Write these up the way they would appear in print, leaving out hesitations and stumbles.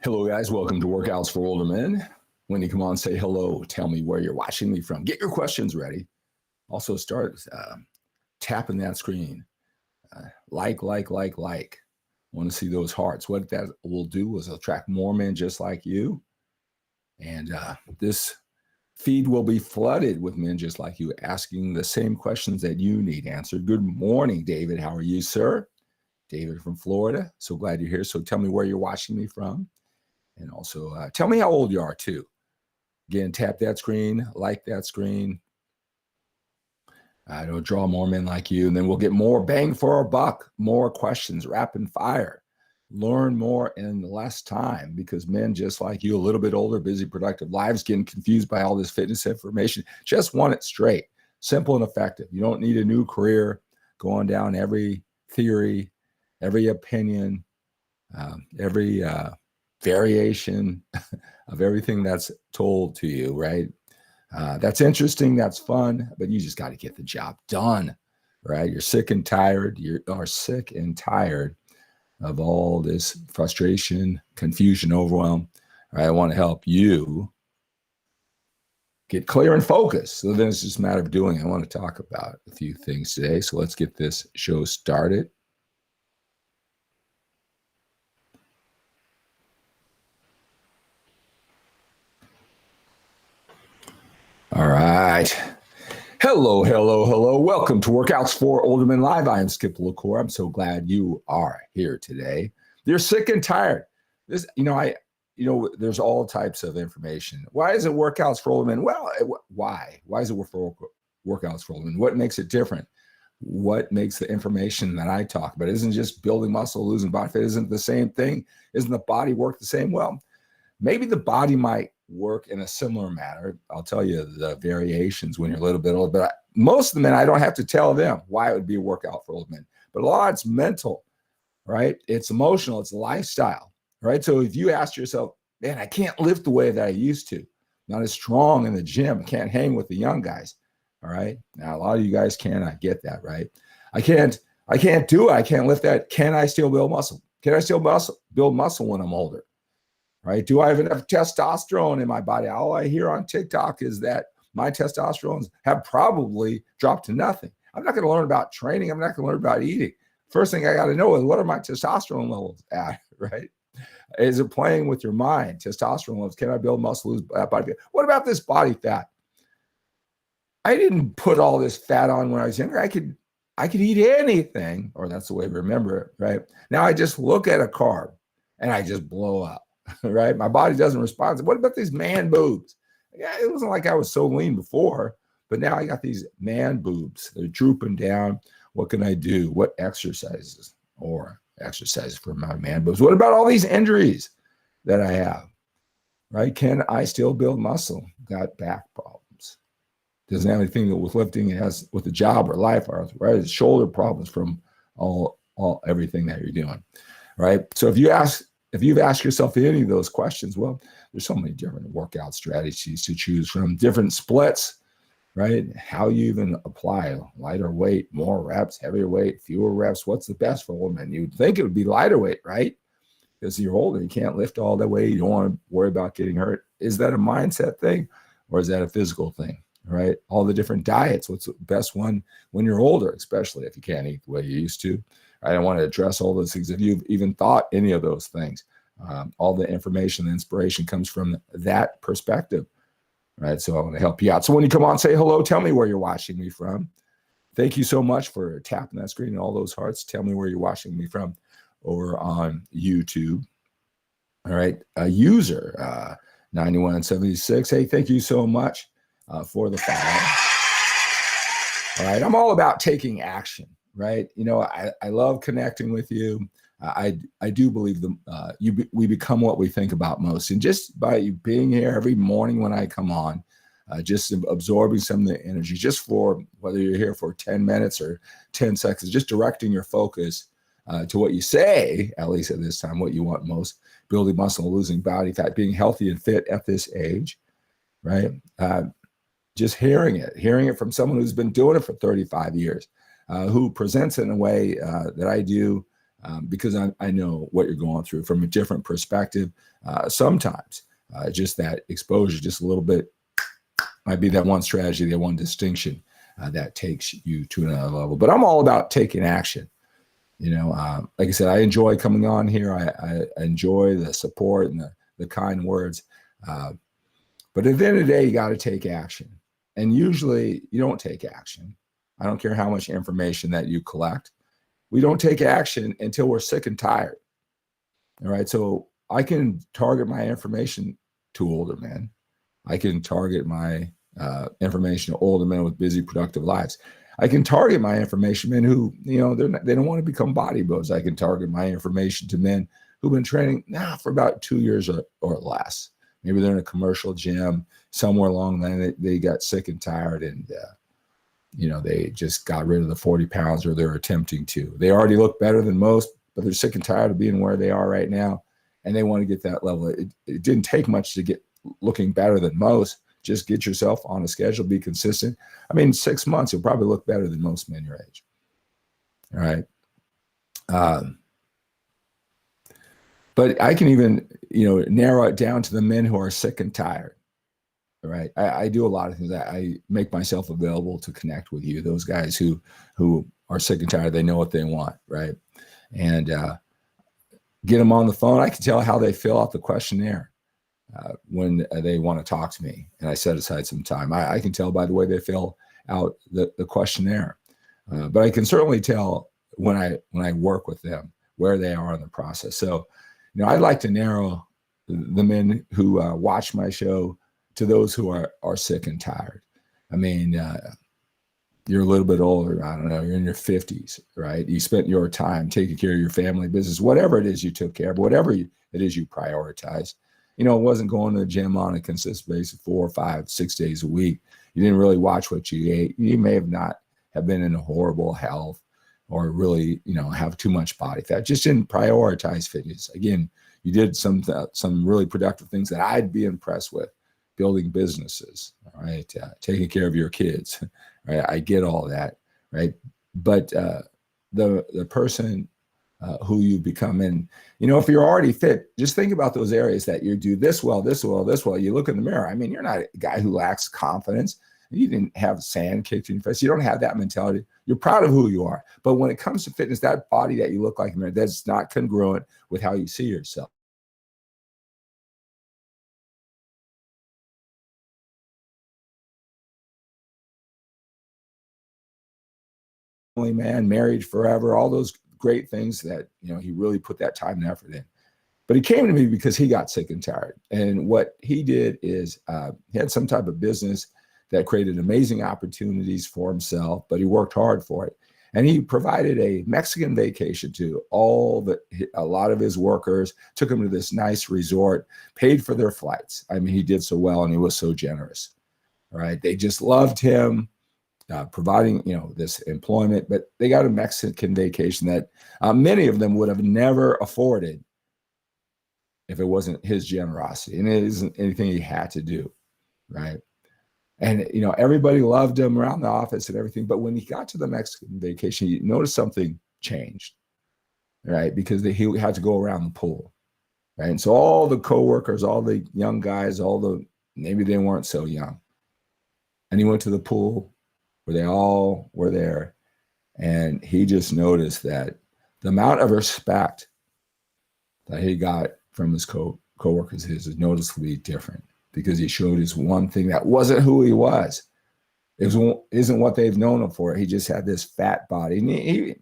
Hello, guys. Welcome to Workouts for Older Men. When you come on, say hello. Tell me where you're watching me from. Get your questions ready. Also, start tapping that screen. Like. Want to see those hearts. What that will do is attract more men just like you. And this feed will be flooded with men just like you asking the same questions that you need answered. Good morning, David. How are you, sir? David from Florida. So glad you're here. So tell me where you're watching me from. And also tell me how old you are too. Again, tap that screen, like that screen. It'll draw more men like you, and then we'll get more bang for our buck, more questions, rapid fire. Learn more in less time because men just like you, a little bit older, busy, productive lives, getting confused by all this fitness information, just want it straight, simple and effective. You don't need a new career going down every theory, every opinion, every variation of everything that's told to you, right? That's interesting, that's fun, but you just got to get the job done, right? You're sick and tired. You are sick and tired of all this frustration, confusion, overwhelm. Right? I want to help you get clear and focused. So then it's just a matter of doing it. I want to talk about a few things today. So let's get this show started. All right. Hello. Welcome to Workouts for Older Men Live. I am Skip LaCour. I'm so glad you are here today. You're sick and tired. There's all types of information. Why is it Workouts for Older Men? Well, why? Why is it for Workouts for Older Men? What makes it different? What makes the information that I talk about? It isn't just building muscle, losing body fat. Isn't the same thing? Isn't the body work the same? Well, maybe the body might work in a similar manner. I'll tell you the variations when you're a little bit older, but most of the men, I don't have to tell them why it would be a workout for old men, but a lot it's mental, right? It's emotional, it's lifestyle, right? So if you ask yourself, man, I can't lift the way that I used to, not as strong in the gym, can't hang with the young guys, all right? Now, a lot of you guys can, I get that, right? I can't do it. I can't lift that. Can I still build muscle? Can I still build muscle when I'm older? Right? Do I have enough testosterone in my body? All I hear on TikTok is that my testosterone have probably dropped to nothing. I'm not going to learn about training. I'm not going to learn about eating. First thing I got to know is what are my testosterone levels at, right? Is it playing with your mind? Testosterone levels. Can I build muscle, lose body fat? What about this body fat? I didn't put all this fat on when I was younger. I could eat anything, or that's the way I remember it, right? Now I just look at a carb and I just blow up. Right? My body doesn't respond. What about these man boobs? Yeah, it wasn't like I was so lean before, but now I got these man boobs. They're drooping down. What can I do? What exercises for my man boobs? What about all these injuries that I have? Right? Can I still build muscle? Got back problems. Doesn't have anything to do with lifting. It has with the job or life, or right? It's shoulder problems from everything that you're doing. Right? So if you've asked yourself any of those questions, well, there's so many different workout strategies to choose from, different splits, right? How you even apply lighter weight, more reps, heavier weight, fewer reps. What's the best for a woman? You'd think it would be lighter weight, right? Because you're older, you can't lift all the weight. You don't want to worry about getting hurt. Is that a mindset thing or is that a physical thing, right? All the different diets. What's the best one when you're older, especially if you can't eat the way you used to? I don't want to address all those things. If you've even thought any of those things, all the information, the inspiration comes from that perspective, right? So I want to help you out. So when you come on, say hello. Tell me where you're watching me from. Thank you so much for tapping that screen and all those hearts. Tell me where you're watching me from over on YouTube. All right. User 9176. Hey, thank you so much for the follow. All right. I'm all about taking action. Right. I love connecting with you. I do believe we become what we think about most. And just by you being here every morning when I come on, just absorbing some of the energy, just for whether you're here for 10 minutes or 10 seconds, just directing your focus to what you say, at least at this time, what you want most, building muscle, losing body fat, being healthy and fit at this age, right? Just hearing it from someone who's been doing it for 35 years. Who presents it in a way that I do because I know what you're going through from a different perspective. Sometimes just that exposure, just a little bit, might be that one strategy, that one distinction that takes you to another level. But I'm all about taking action. Like I said, I enjoy coming on here. I enjoy the support and the kind words. But at the end of the day, you got to take action. And usually you don't take action. I don't care how much information that you collect. We don't take action until we're sick and tired. All right. So I can target my information to older men. I can target my information to older men with busy, productive lives. I can target my information men who, they don't want to become bodybuilders. I can target my information to men who've been training for about 2 years or less. Maybe they're in a commercial gym somewhere along the line. They got sick and tired, and they just got rid of the 40 pounds, or they're attempting to. They already look better than most, but they're sick and tired of being where they are right now, and they want to get that level. It didn't take much to get looking better than most. Just get yourself on a schedule, be consistent. 6 months, you'll probably look better than most men your age. All right. But I can even, narrow it down to the men who are sick and tired. All right. I do a lot of things. I make myself available to connect with you, those guys who are sick and tired. They know what they want, right? And get them on the phone. I can tell how they fill out the questionnaire when they want to talk to me, and I set aside some time. I can tell by the way they fill out the questionnaire, but I can certainly tell when I work with them where they are in the process. So, I'd like to narrow the men who watch my show to those who are sick and tired. You're a little bit older. I don't know. You're in your 50s, right? You spent your time taking care of your family business, whatever it is you took care of, whatever it is you prioritized. It wasn't going to the gym on a consistent basis 4, 5, 6 days a week. You didn't really watch what you ate. You may have not have been in a horrible health or really, have too much body fat. Just didn't prioritize fitness. Again, you did some really productive things that I'd be impressed with. Building businesses, all right? Taking care of your kids, right? I get all that, right? But the person who you become, and if you're already fit, just think about those areas that you do this well, this well, this well. You look in the mirror. You're not a guy who lacks confidence. You didn't have sand kicked in your face. You don't have that mentality. You're proud of who you are. But when it comes to fitness, that body that you look like in the mirror, that's not congruent with how you see yourself. Man, married forever, all those great things that, he really put that time and effort in. But he came to me because he got sick and tired. And what he did is he had some type of business that created amazing opportunities for himself, but he worked hard for it. And he provided a Mexican vacation to a lot of his workers, took them to this nice resort, paid for their flights. He did so well, and he was so generous. All right. They just loved him. Providing, this employment, but they got a Mexican vacation that many of them would have never afforded if it wasn't his generosity, and it isn't anything he had to do, right? And everybody loved him around the office and everything, but when he got to the Mexican vacation, you noticed something changed, right? Because he had to go around the pool, right? And so all the coworkers, all the young guys, maybe they weren't so young, and he went to the pool where they all were there. And he just noticed that the amount of respect that he got from his coworkers is noticeably different, because he showed his one thing that wasn't who he was. Isn't what they've known him for. He just had this fat body. And he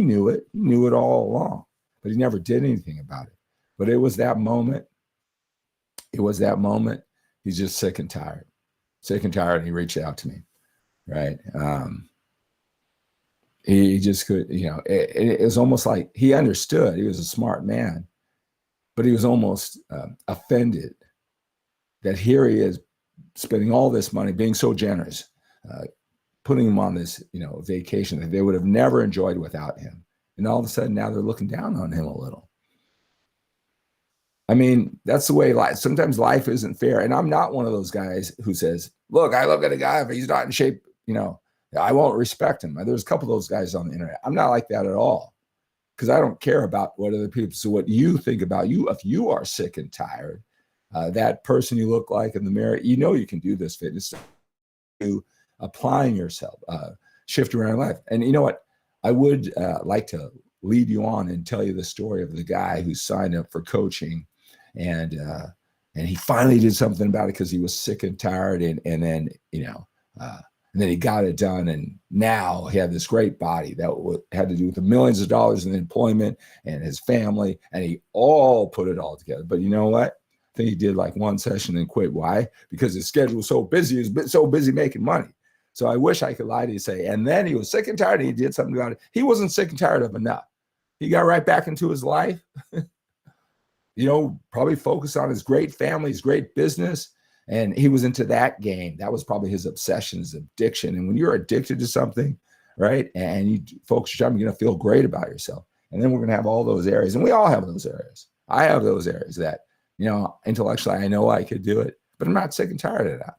knew it. He knew it all along, but he never did anything about it. But it was that moment. He's just sick and tired, and he reached out to me. Right. He just could, it was almost like he understood. He was a smart man, but he was almost offended that here he is spending all this money, being so generous, putting him on this, vacation that they would have never enjoyed without him. And all of a sudden now they're looking down on him a little. That's the way life, sometimes life isn't fair. And I'm not one of those guys who says, look, I look at a guy, if he's not in shape, I won't respect him. There's a couple of those guys on the internet. I'm not like that at all. because I don't care about what other people, so what you think about you. If you are sick and tired, that person you look like in the mirror, you know you can do this fitness. You applying yourself, shift around life. And you know what? I would like to lead you on and tell you the story of the guy who signed up for coaching, and he finally did something about it because he was sick and tired, and then and then he got it done, and now he had this great body that had to do with the millions of dollars in employment and his family, and he all put it all together. But you know what? I think he did like one session and quit. Why? Because his schedule was so busy. He was so busy making money. So I wish I could lie to you and say, and then he was sick and tired and he did something about it. He wasn't sick and tired of enough. He got right back into his life, probably focused on his great family, his great business. And he was into that game. That was probably his obsession, his addiction. And when you're addicted to something, right, and you focus your time, you're going to feel great about yourself. And then we're going to have all those areas. And we all have those areas. I have those areas that, intellectually, I know I could do it, but I'm not sick and tired of that.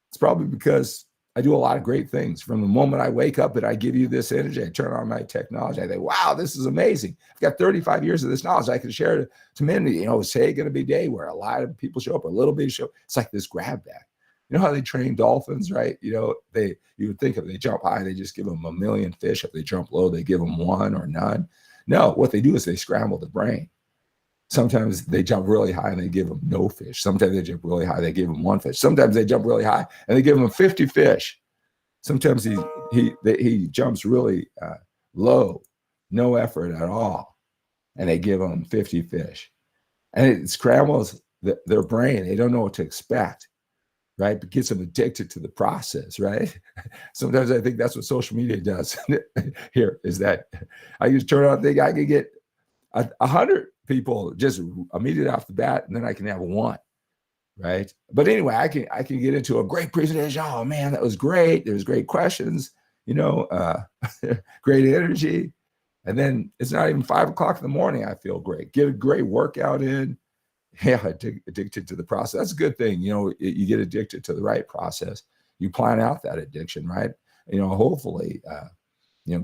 It's probably because I do a lot of great things. From the moment I wake up and I give you this energy, I turn on my technology. I think, wow, this is amazing. I've got 35 years of this knowledge I can share to many. Say going to be a day where a lot of people show up, or a little bit show up. It's like this grab bag. You know how they train dolphins, right? You would think if they jump high, they just give them a million fish. If they jump low, they give them one or none. No, what they do is they scramble the brain. Sometimes they jump really high and they give them no fish. Sometimes they jump really high, they give them one fish. Sometimes they jump really high and they give them 50 fish. Sometimes he jumps really low, no effort at all, and they give them 50 fish. And it scrambles their brain. They don't know what to expect, right? It gets them addicted to the process, right? Sometimes I think that's what social media does here, is that I just turn on and think I could get 100 people just immediately off the bat, and then I can have one, right? But anyway, I can get into a great presentation. Oh man, that was great. There was great questions, great energy. And then it's not even 5 o'clock in the morning. I feel great. Get a great workout in. Yeah, addicted to the process. That's a good thing. You get addicted to the right process. You plan out that addiction, right? Hopefully,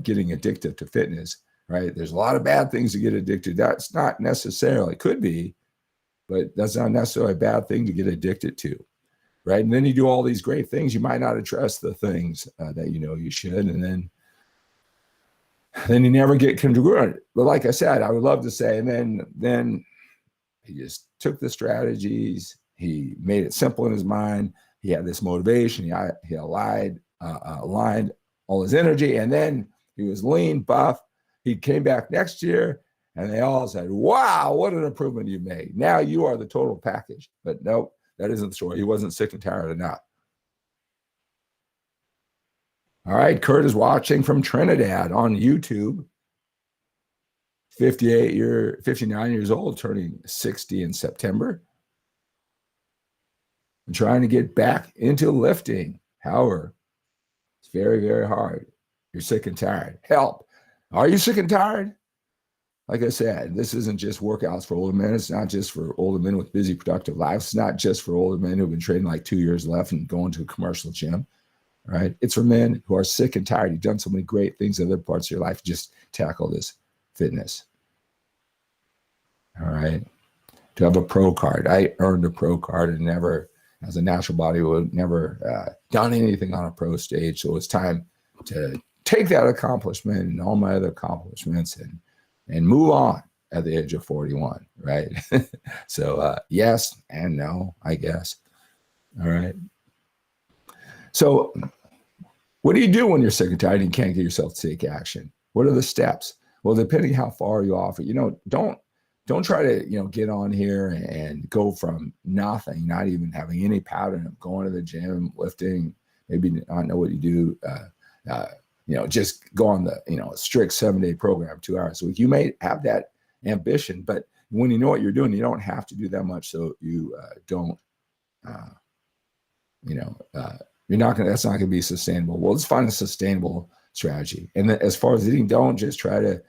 getting addicted to fitness, right? There's a lot of bad things to get addicted. That's not necessarily, could be, but that's not necessarily a bad thing to get addicted to, right? And then you do all these great things. You might not address the things that you should, and then you never get congruent. But like I said, I would love to say, and then he just took the strategies. He made it simple in his mind. He had this motivation. He aligned all his energy, and then he was lean, buff. He came back next year, and they all said, wow, what an improvement you made. Now you are the total package. But nope, that isn't the story. He wasn't sick and tired enough. All right, Kurt is watching from Trinidad on YouTube. 59 years old, turning 60 in September. I'm trying to get back into lifting. However, it's very, very hard. You're sick and tired. Help. Are you sick and tired? Like I said, this isn't just workouts for older men. It's not just for older men with busy, productive lives. It's not just for older men who've been training like 2 years left and going to a commercial gym, right? It's for men who are sick and tired. You've done so many great things in other parts of your life. Just tackle this fitness. All right. To have a pro card. I earned a pro card and never, as a natural body, would never done anything on a pro stage. So it's time to take that accomplishment and all my other accomplishments and move on at the age of 41, right? So yes and no, I guess. All right. So what do you do when you're sick and tired and you can't get yourself to take action? What are the steps? Well, depending how far you off it, don't try to, get on here and go from nothing, not even having any pattern of going to the gym, lifting, maybe not know what you do, just go on the, a strict 7-day program, 2 hours a week. You may have that ambition, but when you know what you're doing, you don't have to do that much. So you that's not going to be sustainable. Well, let's find a sustainable strategy. And then as far as eating, don't just try to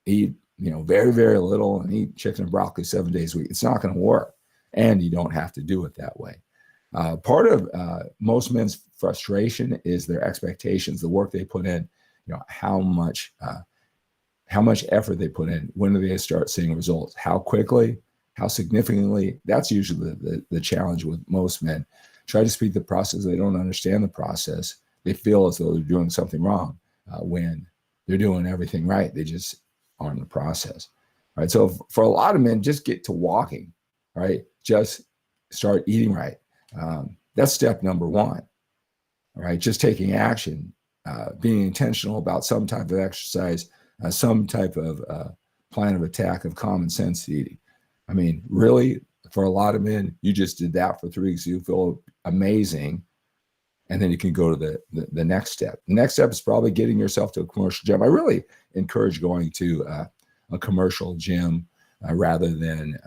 eat, very, very little and eat chicken and broccoli 7 days a week. It's not going to work. And you don't have to do it that way. Part of most men's frustration is their expectations, the work they put in, how much how much effort they put in, when do they start seeing results, how quickly, how significantly. That's usually the challenge with most men. Try to speed the process. They don't understand the process. They feel as though they're doing something wrong when they're doing everything right. They just aren't in the process. Right. So for a lot of men, just get to walking, right? Just start eating right. That's step number one. All right. Just taking action, being intentional about some type of exercise, some type of plan of attack of common sense eating. I mean, really, for a lot of men, you just did that for 3 weeks. You feel amazing. And then you can go to the next step. The next step is probably getting yourself to a commercial gym. I really encourage going to a commercial gym rather than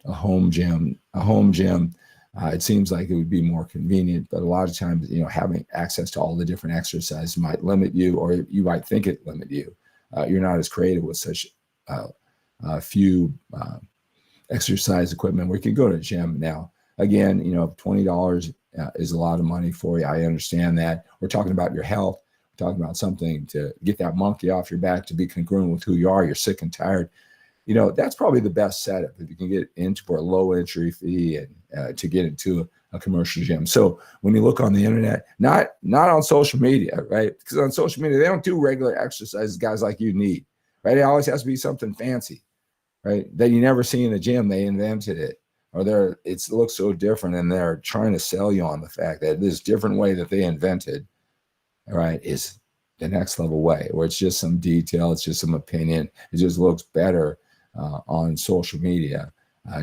a home gym. A home gym, it seems like it would be more convenient, but a lot of times, having access to all the different exercises might limit you, or you might think it limit you. You're not as creative with such few exercise equipment where you can go to a gym. Now, again, $20 is a lot of money for you. I understand that. We're talking about your health. We're talking about something to get that monkey off your back, to be congruent with who you are. You're sick and tired. That's probably the best setup if you can get into for a low entry fee and to get into a commercial gym. So when you look on the internet, not on social media, right? Because on social media, they don't do regular exercises guys like you need, right? It always has to be something fancy, right? That you never see in the gym. They invented it, or it looks so different, and they're trying to sell you on the fact that this different way that they invented, right, is the next level way, where it's just some detail, it's just some opinion, it just looks better on social media,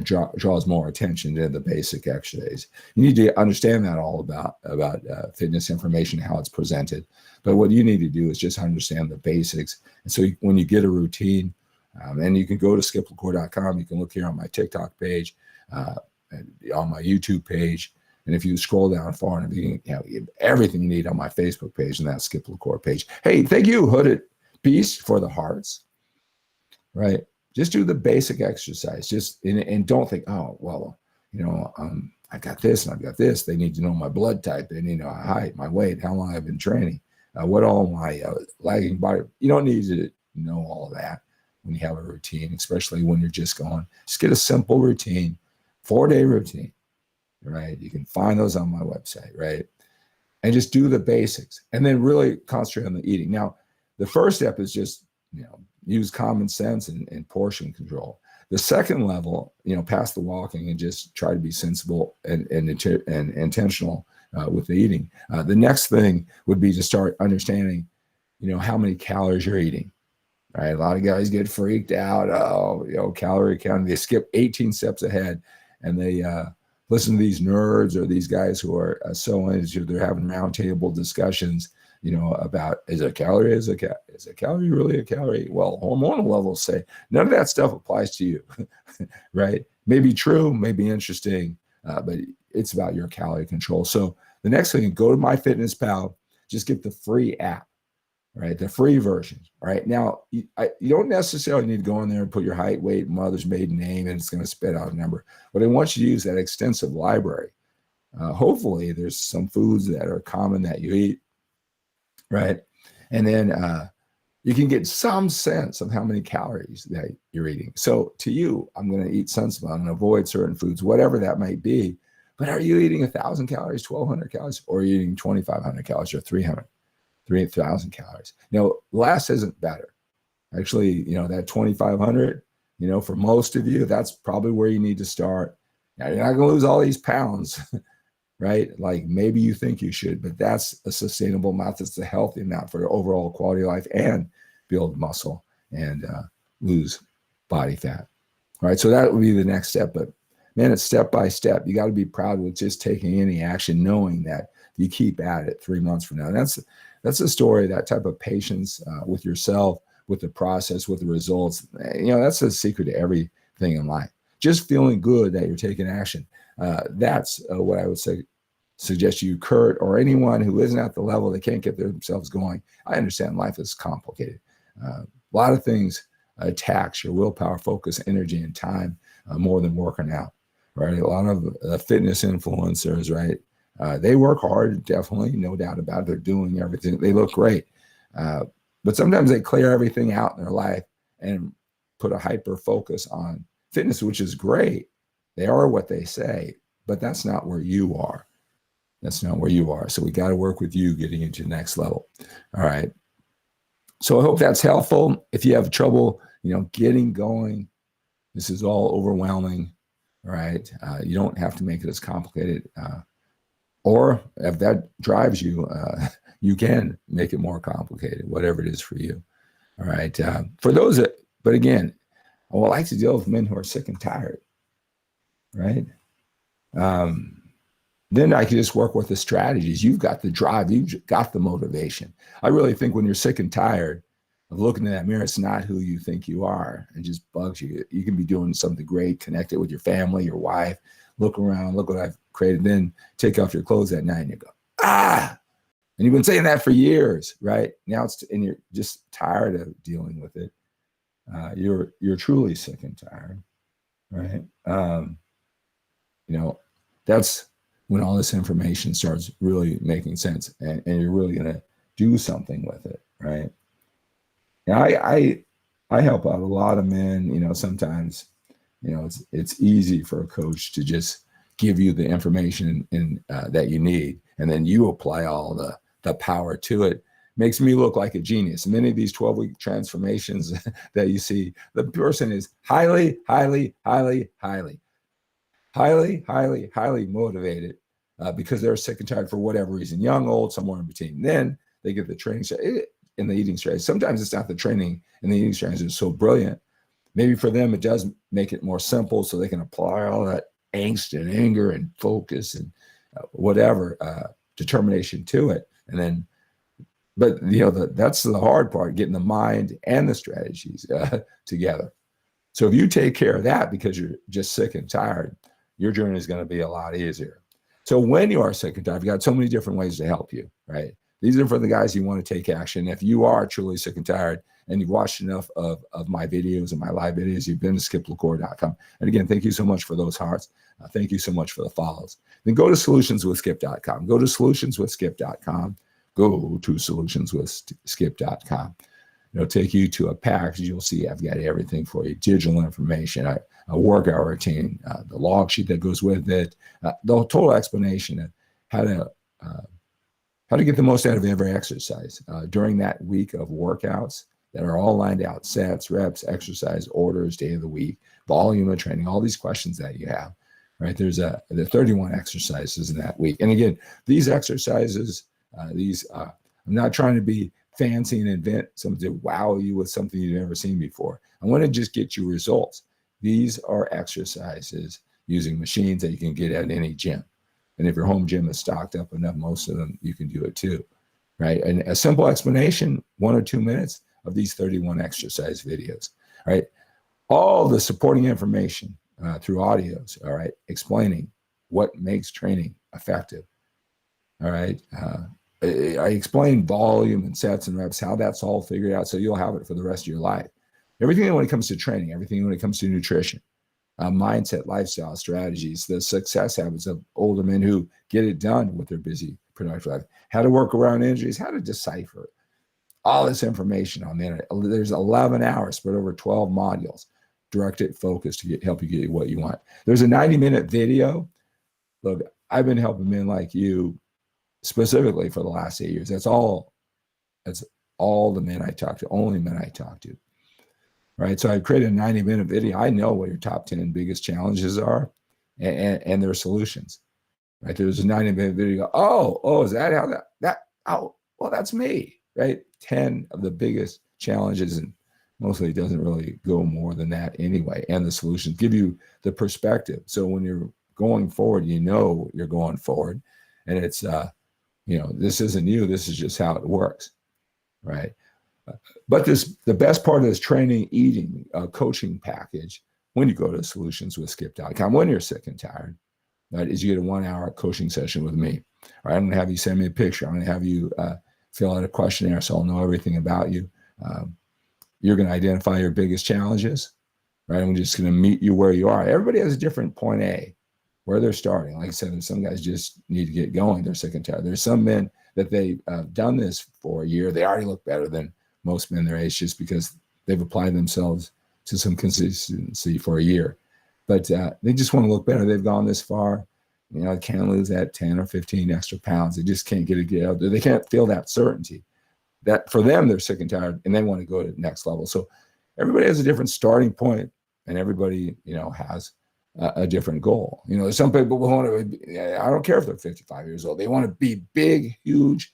draws more attention to the basic exercise. You need to understand that all about fitness information, how it's presented. But what you need to do is just understand the basics. And so when you get a routine, and you can go to skiplacour.com, you can look here on my TikTok page, on my YouTube page, and if you scroll down far enough, you can everything you need on my Facebook page and that Skip LaCour page. Hey, thank you, Hooded Peace, for the hearts. Right? Just do the basic exercise. And don't think, oh, well, I got this and I've got this. They need to know my blood type. They need to know my height, my weight, how long I've been training, what all my lagging body. You don't need to know all of that when you have a routine, especially when you're just going. Just get a simple routine, 4-day routine, right? You can find those on my website, right? And just do the basics, and then really concentrate on the eating. Now, the first step is just, use common sense and portion control. The second level, past the walking, and just try to be sensible and intentional with the eating. The next thing would be to start understanding, how many calories you're eating. Right? A lot of guys get freaked out. Oh, calorie counting. They skip 18 steps ahead, and they listen to these nerds or these guys who are so into. They're having roundtable discussions, about is a calorie really a calorie? Well, hormonal levels say none of that stuff applies to you, right? Maybe true, maybe interesting, but it's about your calorie control. So the next thing, go to MyFitnessPal. Just get the free app. Right, the free version. Right now, you don't necessarily need to go in there and put your height, weight, mother's maiden name, and it's going to spit out a number. But I want you to use that extensive library. Hopefully, there's some foods that are common that you eat, right? And then you can get some sense of how many calories that you're eating. So to you, I'm going to eat sensible and avoid certain foods, whatever that might be. But are you eating 1,000 calories, 1,200 calories, or are you eating 2,500 calories or 3,000 calories? Less isn't better. Actually, that 2,500, for most of you, that's probably where you need to start. Now, you're not going to lose all these pounds, right? Like maybe you think you should, but that's a sustainable amount. That's a healthy amount for your overall quality of life and build muscle and lose body fat. All right. So that would be the next step. But man, it's step by step. You got to be proud with just taking any action, knowing that you keep at it 3 months from now. And that's a story, that type of patience with yourself, with the process, with the results. That's the secret to everything in life. Just feeling good that you're taking action. That's what I would suggest you, Kurt, or anyone who isn't at the level, they can't get themselves going. I understand life is complicated. A lot of things tax your willpower, focus, energy, and time more than working out, right? A lot of fitness influencers, right? They work hard, definitely, no doubt about it. They're doing everything. They look great. But But sometimes they clear everything out in their life and put a hyper focus on fitness, which is great. They are what they say, but that's not where you are. That's not where you are. So we got to work with you getting into the next level. All right. So I hope that's helpful. If you have trouble, getting going, this is all overwhelming. All right. You don't have to make it as complicated. Or if that drives you, you can make it more complicated, whatever it is for you. All right. For those that, but again, I would like to deal with men who are sick and tired. Right. Then I can just work with the strategies. You've got the drive. You've got the motivation. I really think when you're sick and tired of looking in that mirror, it's not who you think you are. It just bugs you. You can be doing something great, connected with your family, your wife, look around, look what I've created, then take off your clothes at night and you go, and you've been saying that for years, right? Now and you're just tired of dealing with it. You're truly sick and tired, right? That's when all this information starts really making sense and you're really going to do something with it, right? Now, I help out a lot of men, sometimes, it's easy for a coach to just give you the information that you need, and then you apply all the power to it. Makes me look like a genius. Many of these 12-week transformations that you see, the person is highly, highly, highly, highly, highly, highly, highly motivated because they're sick and tired for whatever reason, young, old, somewhere in between. Then they get the training in the eating strategy. Sometimes it's not the training in the eating strategy is so brilliant. Maybe for them, it does make it more simple so they can apply all that angst and anger and focus and whatever determination to it. And then, but that's the hard part, getting the mind and the strategies together. So if you take care of that because you're just sick and tired, your journey is going to be a lot easier. So when you are sick and tired, I've got so many different ways to help you, right? These are for the guys who want to take action. If you are truly sick and tired and you've watched enough of my videos and my live videos, you've been to skiplacour.com. And again, thank you so much for those hearts. Thank you so much for the follows. Then go to solutionswithskip.com. Go to solutionswithskip.com. Go to solutionswithskip.com. It'll take you to a package. You'll see I've got everything for you. Digital information, a workout routine, the log sheet that goes with it, the total explanation of how to get the most out of every exercise during that week of workouts that are all lined out: sets, reps, exercise, orders, day of the week, volume of training, all these questions that you have, right? There's the 31 exercises in that week. And again, these exercises, I'm not trying to be fancy and invent something to wow you with something you've never seen before. I want to just get you results. These are exercises using machines that you can get at any gym. And if your home gym is stocked up enough, most of them, you can do it too, right? And a simple explanation, 1 or 2 minutes of these 31 exercise videos, right? All the supporting information through audios, all right, explaining what makes training effective, all right? I explain volume and sets and reps, how that's all figured out so you'll have it for the rest of your life. Everything when it comes to training, everything when it comes to nutrition, mindset, lifestyle, strategies, the success habits of older men who get it done with their busy, productive life, how to work around injuries, how to decipher it. All this information on the internet. There's 11 hours spread over 12 modules, directed focus to help you get what you want. There's a 90-minute video. Look, I've been helping men like you specifically for the last 8 years. That's all the men I talk to, only men I talk to. Right. So I created a 90-minute video. I know what your top 10 biggest challenges are and their solutions. Right. There's a 90-minute video. Oh, is that how well, that's me. Right. 10 of the biggest challenges, and mostly it doesn't really go more than that anyway. And the solutions give you the perspective. So when you're going forward, you're going forward. And it's this isn't you. This is just how it works. Right. But the best part of this training, eating, coaching package, when you go to solutionswithskip.com, when you're sick and tired, right, is you get a 1-hour coaching session with me. Right, I'm going to have you send me a picture. I'm going to have you fill out a questionnaire so I'll know everything about you. You're going to identify your biggest challenges. Right, I'm just going to meet you where you are. Everybody has a different point A, where they're starting. Like I said, some guys just need to get going. They're sick and tired. There's some men that they've done this for a year. They already look better than most men their age just because they've applied themselves to some consistency for a year. But they just want to look better. They've gone this far. They can't lose that 10 or 15 extra pounds. They just can't get out there. They can't feel that certainty. That for them, they're sick and tired, and they want to go to the next level. So everybody has a different starting point, and everybody, has a different goal. There's some people who want to, I don't care if they're 55 years old. They want to be big, huge,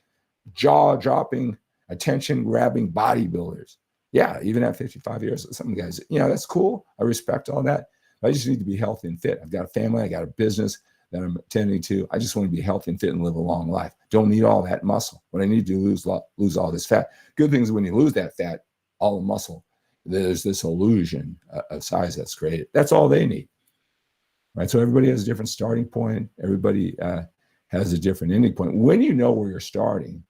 jaw-dropping, attention-grabbing bodybuilders. Yeah, even at 55 years, some guys, that's cool. I respect all that. I just need to be healthy and fit. I've got a family. I got a business that I'm attending to. I just want to be healthy and fit and live a long life. Don't need all that muscle. What I need to lose all this fat. Good thing is when you lose that fat, all the muscle, there's this illusion of size that's created. That's all they need, right? So everybody has a different starting point. Everybody has a different ending point. When you know where you're starting,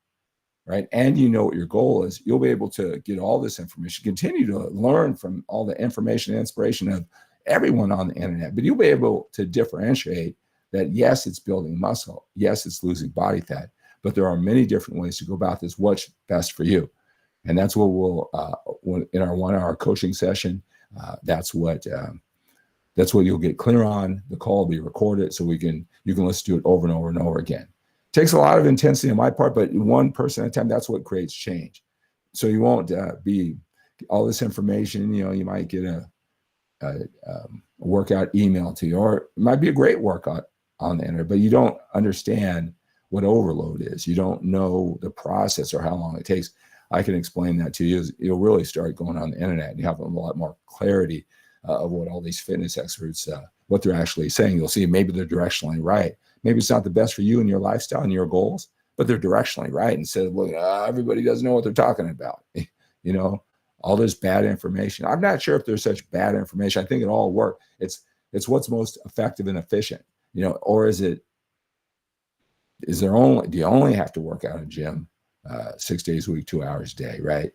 right, and you know what your goal is, you'll be able to get all this information, continue to learn from all the information and inspiration of everyone on the internet, but you'll be able to differentiate that, yes, it's building muscle. Yes, it's losing body fat, but there are many different ways to go about this. What's best for you? And that's what we'll, in our 1 hour coaching session, that's what you'll get clear on. The call will be recorded so you can listen to it over and over and over again. It takes a lot of intensity on my part, but one person at a time, that's what creates change. So you won't be all this information, you might get a workout email to you, or it might be a great workout on the internet, but you don't understand what overload is. You don't know the process or how long it takes. I can explain that to you. You'll really start going on the internet and you have a lot more clarity of what all these fitness experts, what they're actually saying. You'll see maybe they're directionally right. Maybe it's not the best for you and your lifestyle and your goals, but they're directionally right. Instead of looking, everybody doesn't know what they're talking about. All this bad information. I'm not sure if there's such bad information. I think it all works. It's what's most effective and efficient, or do you only have to work out in a gym 6 days a week, 2 hours a day, right?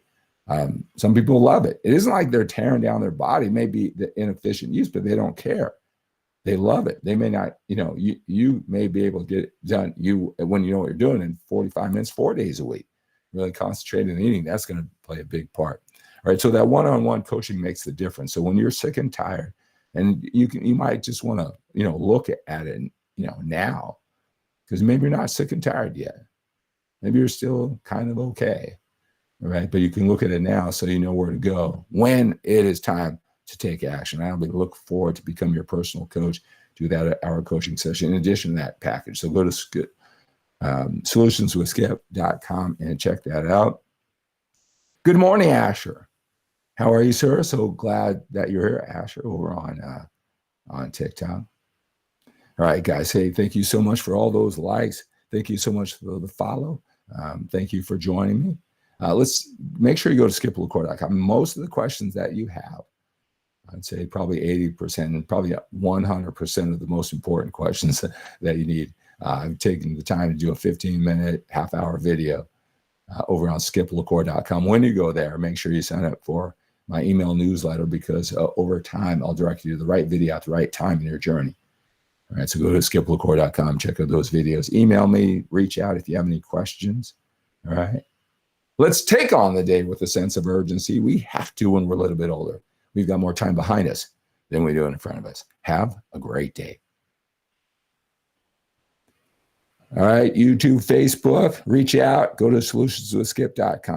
Some people love it. It isn't like they're tearing down their body, maybe the inefficient use, but they don't care. They love it. They may not, you may be able to get it done when you know what you're doing in 45 minutes, 4 days a week. Really concentrating on eating, that's going to play a big part. All right, so that one-on-one coaching makes the difference. So when you're sick and tired, and you might just want to, look at it, now, because maybe you're not sick and tired yet. Maybe you're still kind of okay, all right? But you can look at it now so you know where to go when it is time to take action. I'll look forward to become your personal coach, do that hour coaching session in addition to that package. So go to solutionswithskip.com and check that out. Good morning, Asher. How are you, sir? So glad that you're here, Asher, over on TikTok. All right, guys. Hey, thank you so much for all those likes. Thank you so much for the follow. Thank you for joining me. Let's make sure you go to skiplacour.com. Most of the questions that you have, I'd say probably 80% and probably 100% of the most important questions that you need. I've taken the time to do a 15-minute, half-hour video over on skiplacour.com. When you go there, make sure you sign up for my email newsletter, because over time, I'll direct you to the right video at the right time in your journey. All right, so go to skiplacour.com, check out those videos. Email me, reach out if you have any questions. All right. Let's take on the day with a sense of urgency. We have to when we're a little bit older. We've got more time behind us than we do in front of us. Have a great day. All right, YouTube, Facebook, reach out, go to solutionswithskip.com.